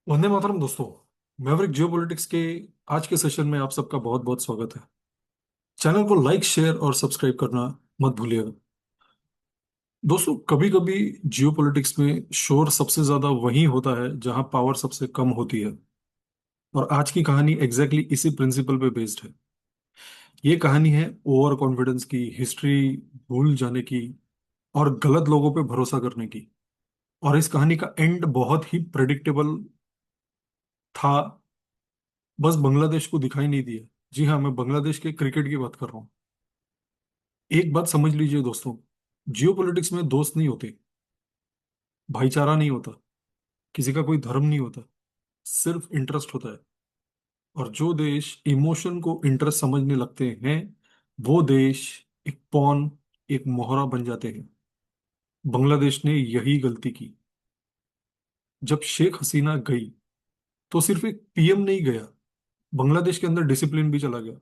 वंदे मातरम दोस्तों। Maverick geopolitics के आज के सेशन में आप सबका बहुत बहुत स्वागत है। चैनल को लाइक शेयर और सब्सक्राइब करना मत भूलिएगा। दोस्तों, कभी कभी जियोपॉलिटिक्स में शोर सबसे ज्यादा वहीं होता है जहां पावर सबसे कम होती है। और आज की कहानी एग्जैक्टली इसी प्रिंसिपल पे बेस्ड है। ये कहानी है ओवर कॉन्फिडेंस की, हिस्ट्री भूल जाने की और गलत लोगों पे भरोसा करने की। और इस कहानी का एंड बहुत ही प्रेडिक्टेबल था। बस बांग्लादेश को दिखाई नहीं दिया। जी हाँ, मैं बांग्लादेश के क्रिकेट की बात कर रहा हूँ। एक बात समझ लीजिए दोस्तों, जियोपॉलिटिक्स में दोस्त नहीं होते, भाईचारा नहीं होता, किसी का कोई धर्म नहीं होता, सिर्फ इंटरेस्ट होता है। और जो देश इमोशन को इंटरेस्ट समझने लगते हैं, वो देश एक पॉन, एक मोहरा बन जाते हैं। बांग्लादेश ने यही गलती की। जब शेख हसीना गई तो सिर्फ एक पीएम नहीं गया, बांग्लादेश के अंदर डिसिप्लिन भी चला गया।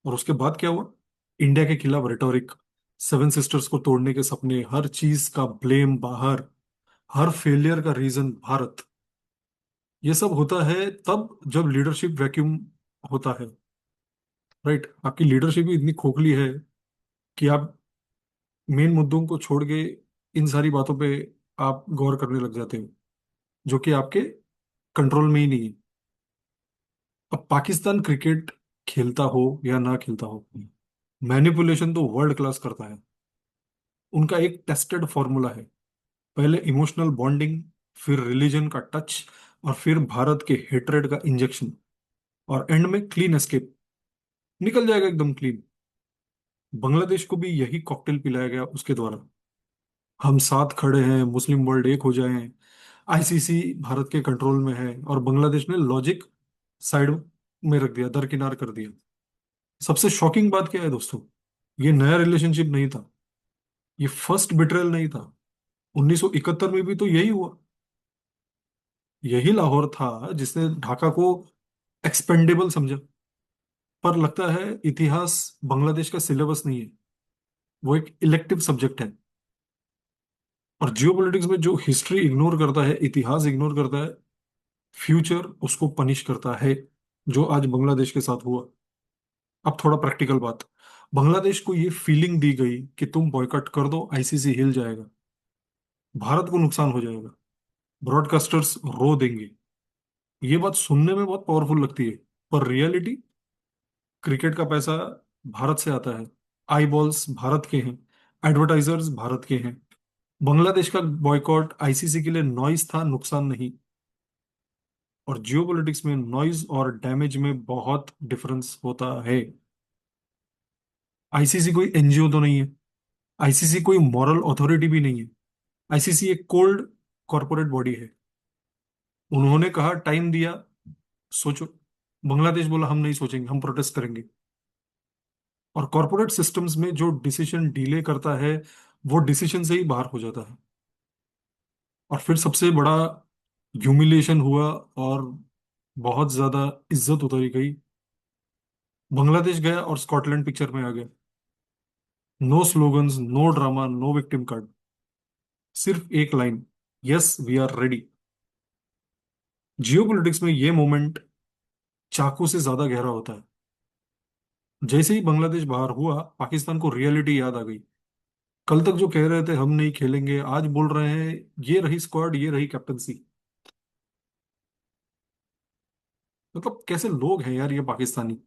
और उसके बाद क्या हुआ? इंडिया के खिलाफ रेटोरिक, सेवन सिस्टर्स को तोड़ने के सपने, हर चीज का ब्लेम बाहर, हर फेलियर का रीजन भारत। ये सब होता है तब जब लीडरशिप वैक्यूम होता है। राइट, आपकी लीडरशिप ही इतनी खोखली है कि आप मेन मुद्दों को छोड़ के इन सारी बातों पे आप गौर करने लग जाते हो, जो कि आपके कंट्रोल में ही नहीं है। अब पाकिस्तान क्रिकेट खेलता हो या ना खेलता हो, मैनिपुलेशन तो वर्ल्ड क्लास करता है। उनका एक टेस्टेड फॉर्मूला है। पहले इमोशनल बॉन्डिंग, फिर रिलीजन का टच, और फिर भारत के हेट्रेड का इंजेक्शन, और एंड में क्लीन एस्केप। निकल जाएगा एकदम क्लीन। बांग्लादेश को भी यही कॉकटेल पिलाया गया उसके द्वारा। हम साथ खड़े हैं, मुस्लिम वर्ल्ड एक हो जाएं, आईसीसी भारत के कंट्रोल में है। और बांग्लादेश ने लॉजिक साइड में रख दिया, दरकिनार कर दिया। सबसे शॉकिंग बात क्या है दोस्तों? ये नया रिलेशनशिप नहीं था, ये फर्स्ट बिट्रेयल नहीं था। 1971 में भी तो यही हुआ। यही लाहौर था जिसने ढाका को एक्सपेंडेबल समझा। पर लगता है इतिहास बांग्लादेश का सिलेबस नहीं है, वो एक इलेक्टिव सब्जेक्ट है। और जियोपॉलिटिक्स में जो हिस्ट्री इग्नोर करता है, इतिहास इग्नोर करता है, फ्यूचर उसको पनिश करता है, जो आज बांग्लादेश के साथ हुआ। अब थोड़ा प्रैक्टिकल बात। बांग्लादेश को ये फीलिंग दी गई कि तुम बॉयकॉट कर दो, आईसीसी हिल जाएगा, भारत को नुकसान हो जाएगा, ब्रॉडकास्टर्स रो देंगे। ये बात सुनने में बहुत पावरफुल लगती है, पर रियलिटी, क्रिकेट का पैसा भारत से आता है, आई बॉल्स भारत के हैं, एडवर्टाइजर्स भारत के हैं। बांग्लादेश का बॉयकॉट आईसीसी के लिए नॉइज था, नुकसान नहीं। और जियोपॉलिटिक्स में नॉइज और डैमेज में बहुत डिफरेंस होता है। आईसीसी कोई एनजीओ तो नहीं है, आईसीसी कोई मॉरल अथॉरिटी भी नहीं है। आईसीसी एक कोल्ड कॉरपोरेट बॉडी है। उन्होंने कहा, टाइम दिया, सोचो। बांग्लादेश बोला हम नहीं सोचेंगे, हम प्रोटेस्ट करेंगे। और कॉरपोरेट सिस्टम्स में जो डिसीजन डिले करता है, वो डिसीजन से ही बाहर हो जाता है। और फिर सबसे बड़ा ह्यूमिलिएशन हुआ, और बहुत ज्यादा इज्जत उतारी गई। बांग्लादेश गया और स्कॉटलैंड पिक्चर में आ गया। No slogans, no drama, no victim card, सिर्फ एक line, yes we are ready. Geopolitics में ये मोमेंट चाकू से ज्यादा गहरा होता है। जैसे ही बांग्लादेश बाहर हुआ, पाकिस्तान को रियलिटी याद आ गई। कल तक जो कह रहे थे हम नहीं खेलेंगे, आज बोल रहे हैं ये रही स्क्वाड, ये रही कैप्टनसी। मतलब कैसे लोग हैं यार ये पाकिस्तानी,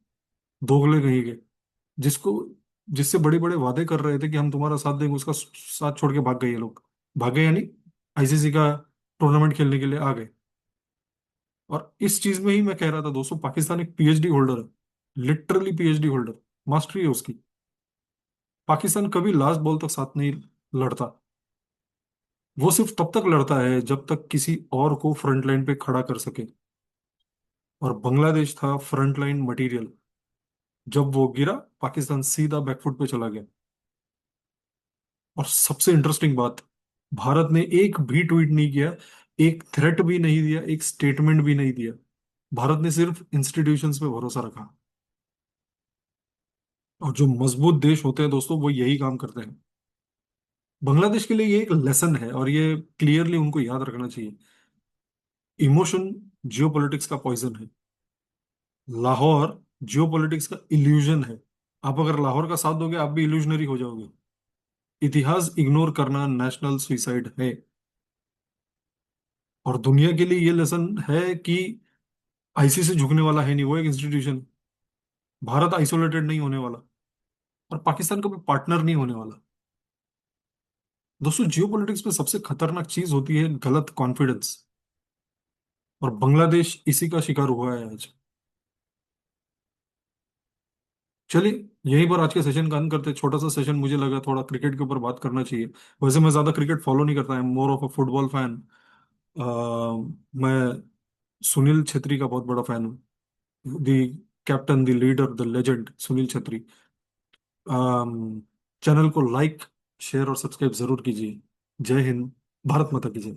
दोगले कहीं के। जिसको, जिससे बड़े बड़े वादे कर रहे थे कि हम तुम्हारा साथ देंगे, उसका साथ छोड़ के भाग गए ये लोग। भागे यानी आईसीसी का टूर्नामेंट खेलने के लिए आ गए। और इस चीज में ही मैं कह रहा था दोस्तों, पाकिस्तान एक पीएचडी होल्डर है, लिटरली पीएचडी होल्डर। मास्टरी है उसकी। पाकिस्तान कभी लास्ट बॉल तक साथ नहीं लड़ता। वो सिर्फ तब तक लड़ता है जब तक किसी और को फ्रंट लाइन पे खड़ा कर सके। और बांग्लादेश था फ्रंट लाइन मटेरियल। जब वो गिरा, पाकिस्तान सीधा बैकफुट पे चला गया। और सबसे इंटरेस्टिंग बात, भारत ने एक भी ट्वीट नहीं किया, एक थ्रेट भी नहीं दिया, एक स्टेटमेंट भी नहीं दिया। भारत ने सिर्फ इंस्टीट्यूशंस पे भरोसा रखा। और जो मजबूत देश होते हैं दोस्तों, वो यही काम करते हैं। बांग्लादेश के लिए ये एक लेसन है, और ये क्लियरली उनको याद रखना चाहिए। इमोशन जियोपॉलिटिक्स का पॉइजन है। लाहौर जियोपॉलिटिक्स का इल्यूजन है। आप अगर लाहौर का साथ दोगे आप भी इल्यूजनरी हो जाओगे। इतिहास इग्नोर करना नेशनल सुइसाइड है। और दुनिया के लिए ये लेसन है कि आईसीसी झुकने वाला है नहीं, वो एक इंस्टीट्यूशन। भारत आइसोलेटेड नहीं होने वाला और पाकिस्तान का भी पार्टनर नहीं होने वाला। दोस्तों, जियोपॉलिटिक्स में सबसे खतरनाक चीज होती है गलत कॉन्फिडेंस। और बांग्लादेश इसी का शिकार हुआ है आज। चलिए, यहीं पर आज के सेशन का अंत करते हैं। छोटा सा सेशन, मुझे लगा थोड़ा क्रिकेट के ऊपर बात करना चाहिए। वैसे मैं ज्यादा क्रिकेट फॉलो नहीं करता, है more of a football fan. मैं सुनील छेत्री का बहुत बड़ा फैन हूँ। The captain, the leader, the legend Sunil Chhetri. Channel को लाइक, शेयर और सब्सक्राइब जरूर कीजिए। जय हिंद। भारत माता की जय।